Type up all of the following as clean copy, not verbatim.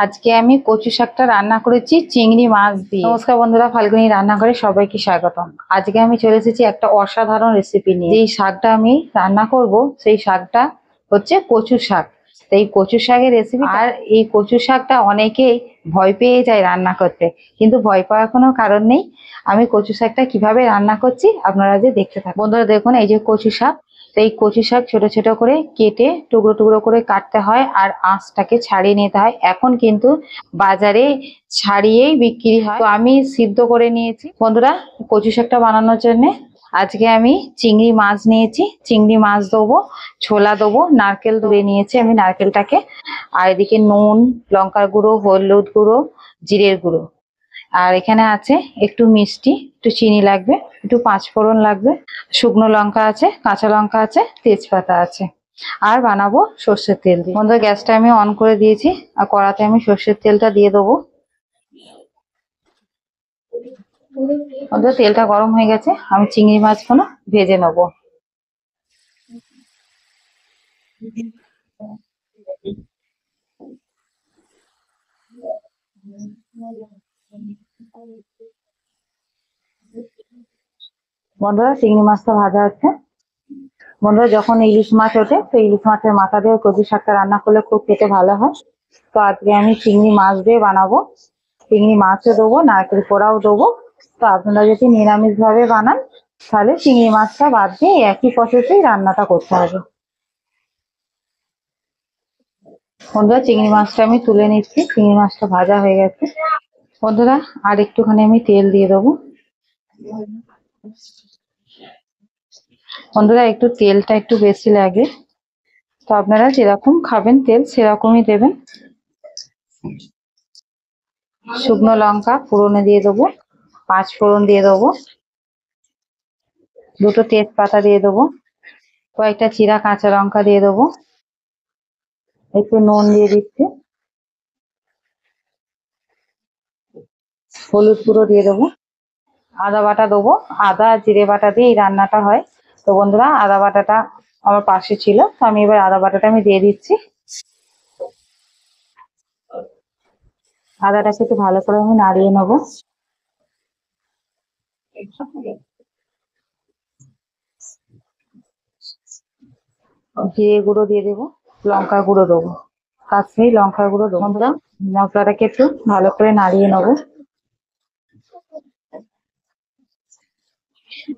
আজকে আমি কচু শাকটা রান্না করেছি চিংড়ি মাছ দিয়ে। নমস্কার বন্ধুরা, ফাল্গুনী রান্নাঘরে সবাইকে স্বাগতম। আজকে আমি চলে এসেছি একটা অসাধারণ রেসিপি নিয়ে। যেই শাকটা আমি রান্না করব সেই শাকটা হচ্ছে কচু শাক। এই কচু শাকের রেসিপি, আর এই কচু শাকটা অনেকেই ভয় পেয়ে যায় রান্না করতে, কিন্তু ভয় পাওয়ার কোনো কারণ নেই। আমি কচু শাকটা কিভাবে রান্না করছি আপনারা যে দেখতে থাকুন। বন্ধুরা দেখুন, এই যে কচু শাক, তো এই কচু শাক ছোট ছোট করে কেটে টুকরো টুকরো করে কাটতে হয় আর আঁশটাকে ছাড়িয়ে নিতে হয়। এখন কিন্তু বাজারে ছাড়িয়েই বিক্রি হয়, তো আমি সিদ্ধ করে নিয়েছি। বন্ধুরা, কচু শাকটা বানানোর জন্য আজকে আমি চিংড়ি মাছ নিয়েছি। চিংড়ি মাছ দেবো, ছোলা দেবো, নারকেল তুলে নিয়েছি আমি নারকেলটাকে, আর এদিকে নুন, লঙ্কার গুঁড়ো, হলুদ গুঁড়ো, জিরের গুঁড়ো, আর এখানে আছে একটু মিষ্টি, একটু চিনি লাগবে, একটু পাঁচফোড়ন লাগবে, শুকনো লঙ্কা আছে, কাঁচা লঙ্কা আছে, তেজপাতা আছে, আর বানাবো সর্ষের তেল দিয়ে। বন্ধুরা, গ্যাসটা আমি অন করে দিয়েছি আর কড়াতে আমি সর্ষের তেলটা দিয়ে দেবো। বন্ধুরা, তেলটা গরম হয়ে গেছে, আমি চিংড়ি মাছগুলো ভেজে নেবো। বন্ধুরা, চিংড়ি মাছটা ভাজা হচ্ছে। বন্ধুরা, যখন ইলিশ মাছ ওঠে তো ইলিশ মাছের মাথা দিয়ে কচু শাকটা রান্না করলে খুব খেতে ভালো হয়। তো আজকে আমি চিংড়ি মাছ দিয়ে বানাবো। চিংড়ি মাছও দেবো, নারকেল কোড়াও দেবো। তো আপনারা যদি নিরামিষ ভাবে বানান তাহলে চিংড়ি মাছটা বাদ দিয়ে একই প্রসেসেই রান্নাটা করতে হবে। বন্ধুরা, চিংড়ি মাছটা আমি তুলে নিচ্ছি, চিংড়ি মাছটা ভাজা হয়ে গেছে। বন্ধুরা, আর একটুখানি আমি তেল দিয়ে দেবো। বন্ধুরা, একটু তেলটা একটু বেশি লাগে, তো আপনারা যেরকম খাবেন তেল সেরকমই দেবেন। শুকনো লঙ্কা ফোড়নে দিয়ে দেবো, পাঁচ ফোড়ন দিয়ে দেবো, দুটো তেজপাতা দিয়ে দেবো, কয়েকটা চিরা কাঁচা লঙ্কা দিয়ে দেবো, একটু নুন দিয়ে দিচ্ছি, হলুদ গুঁড়ো দিয়ে দেবো, আদা বাটা দেবো। আদা আর জিরে বাটা দিয়ে এই রান্নাটা হয়। তো বন্ধুরা, আদা বাটাটা আমার পাশে ছিল, তো আমি এবার আদা বাটাটা আমি দিয়ে দিচ্ছি। আদাটাকে একটু ভালো করে আমি নাড়িয়ে নেবো। জিরে গুঁড়ো দিয়ে দেবো, লঙ্কা গুঁড়ো দেবো, কাশ্মীরি লঙ্কা গুঁড়ো দেবো। বন্ধুরা, মশলাটাকে একটু ভালো করে নাড়িয়ে নেবো।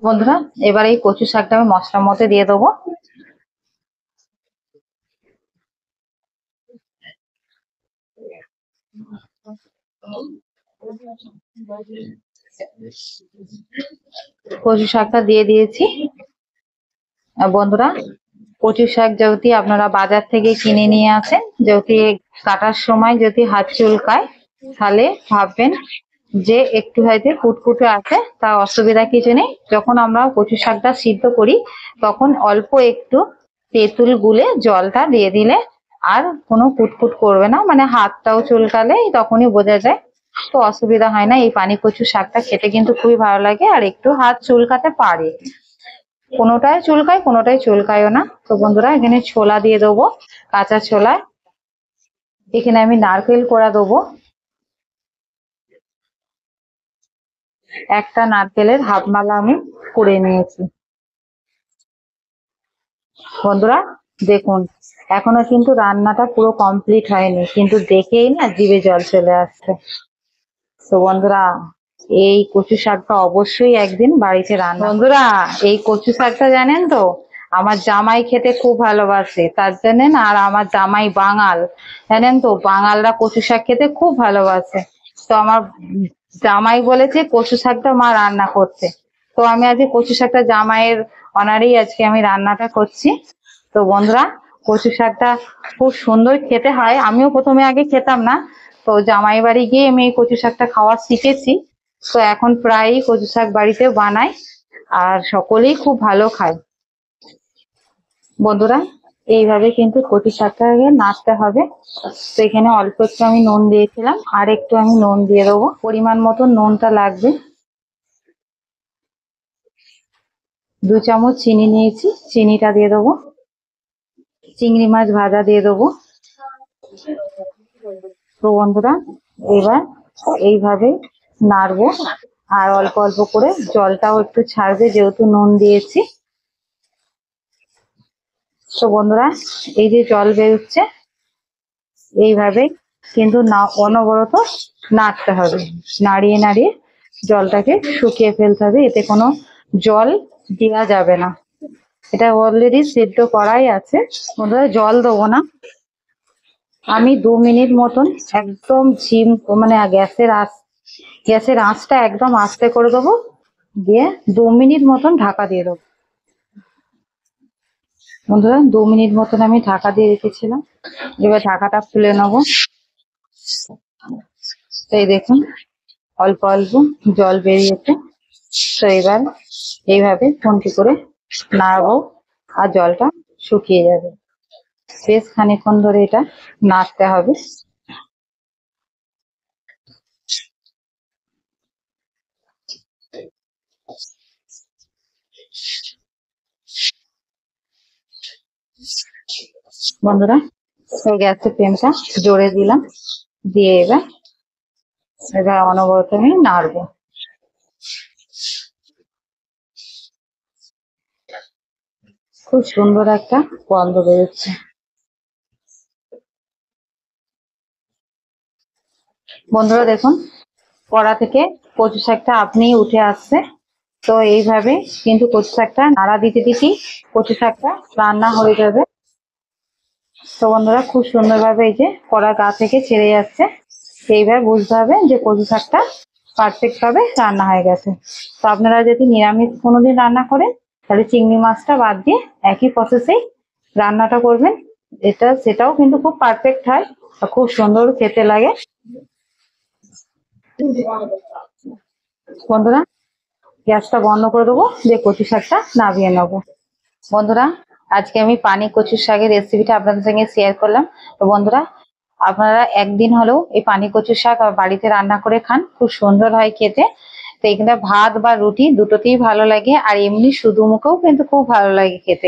বন্ধুরা, এবার এই কচু শাকটা আমি মশলার মধ্যে দিয়ে দেবো। কচু শাকটা দিয়ে দিয়েছি। বন্ধুরা, কচু শাক যদি আপনারা বাজার থেকে কিনে নিয়ে আসেন, যদি কাটার সময় যদি হাত চুলকায় তাহলে ভাববেন যে একটু হয়তো ফুটফুটে আছে, তা অসুবিধা কিছু নেই। যখন আমরা কচু শাকটা সিদ্ধ করি তখন অল্প একটু তেঁতুল গুলে জলটা দিয়ে দিলে আর কোনো ফুটফুট করবে না, মানে হাতটাও চুলকালে তখনই বোঝা যায়। তো অসুবিধা হয় না। এই পানি কচু শাকটা খেতে কিন্তু খুবই ভালো লাগে, আর একটু হাত চুলকাতে পারে, কোনোটাই চুলকায় কোনোটাই চুলকায়ও না। তো বন্ধুরা, এখানে ছোলা দিয়ে দেবো, কাঁচা ছোলা। এখানে আমি নারকেল কোড়া দেবো, একটা নারকেলের হাফ মালা আমি কুড়ে নিয়েছি। বন্ধুরা দেখুন, এখনো কিন্তু রান্নাটা পুরো কমপ্লিট হয়নি, কিন্তু দেখেই না জিভে জল চলে আসছে। তো বন্ধুরা, এই কচু শাকটা অবশ্যই একদিন বাড়িতে রান্না। বন্ধুরা, এই কচু শাকটা জানেন তো আমার জামাই খেতে খুব ভালোবাসে, তার জন্য না, আর আমার জামাই বাঙাল, জানেন তো বাঙালরা কচু শাক খেতে খুব ভালোবাসে। তো আমার জামাই বলেছে কচু শাকটা মা রান্না করতে, তো আমি আজকে কচু শাকটা জামাইয়ের অনারেই আজকে আমি রান্নাটা করছি। তো বন্ধুরা, কচু শাকটা খুব সুন্দর খেতে হয়, আমিও প্রথমে আগে খেতাম না, তো জামাই বাড়ি গিয়ে আমি এই কচু শাকটা খাওয়া শিখেছি। তো এখন প্রায়ই কচু শাক বাড়িতে বানাই, আর সকলেই খুব ভালো খায়। বন্ধুরা, এইভাবে কিন্তু কচু শাকটাকে নাড়তে হবে। তো এখানে অল্প একটু আমি নুন দিয়েছিলাম, আর একটু আমি নুন দিয়ে দেবো, পরিমাণ মতো নুনটা লাগবে। 2 চামচ চিনি নিয়েছি, চিনিটা দিয়ে দেবো। চিংড়ি মাছ ভাজা দিয়ে দেবো। তো বন্ধুরা এবার এইভাবে নাড়বো, আর অল্প অল্প করে জলটাও একটু ছাড়বে যেহেতু নুন দিয়েছি। তো বন্ধুরা এই যে জল বেরোচ্ছে, এইভাবে কিন্তু না অনবরত নাড়তে হবে, নাড়িয়ে নাড়িয়ে জলটাকে শুকিয়ে ফেলতে হবে, এতে কোনো জল দেওয়া যাবে না। এটা অলরেডি সেদ্ধ করাই আছে বন্ধুরা, জল দেবো না। আমি 2 মিনিট মতন একদম ঝিম মানে গ্যাসের আঁচটা একদম আস্তে করে দেবো, দিয়ে 2 মিনিট মতন ঢাকা দিয়ে দেবো। বন্ধুরা 2 মিনিট মতন আমি ঢাকা দিয়ে রেখেছিলাম, এবার ঢাকাটা খুলে নেবো। এই দেখুন অল্প অল্প জল বেরিয়েছে। তো এবার এইভাবে খুন্তি করে নাড়বো আর জলটা শুকিয়ে যাবে। বেশ খানিকক্ষণ ধরে এটা নাড়তে হবে। বন্ধুরা এই গ্যাসের ফ্লেমটা জোরে দিলাম, দিয়ে এবার অনবরত আমি নাড়বো। খুব সুন্দর একটা গন্ধ বেরোচ্ছে। বন্ধুরা দেখুন কড়া থেকে কচু শাকটা আপনি উঠে আসছে। তো এইভাবে কিন্তু কচু শাকটা নাড়া দিতে দিতেই কচু শাকটা রান্না হয়ে যাবে। তো বন্ধুরা খুব সুন্দরভাবে এই যে কড়া গা থেকে ছেড়ে যাচ্ছে, এইবার বুঝতে হবে যে কচু শাকটা পারফেক্ট ভাবে রান্না হয়ে গেছে। তো আপনারা যদি নিরামিষ কোনোদিন রান্না করেন তাহলে চিংড়ি মাছটা বাদ দিয়ে একই প্রসেসেই রান্নাটা করবেন, সেটাও কিন্তু খুব পারফেক্ট হয় আর খুব সুন্দর খেতে লাগে। বন্ধুরা গ্যাসটা বন্ধ করে দেবো, দিয়ে কচু শাকটা নামিয়ে নেবো। বন্ধুরা আজকে আমি পানি কচু শাকের রেসিপিটা আপনাদের সঙ্গে শেয়ার করলাম। তো বন্ধুরা আপনারা একদিন হলেও এই পানি কচু শাক বাড়িতে রান্না করে খান, খুব সুন্দর হয় খেতে। তো এখানে ভাত বা রুটি দুটোতেই ভালো লাগে, আর এমনি শুধু মুখেও কিন্তু খুব ভালো লাগে খেতে।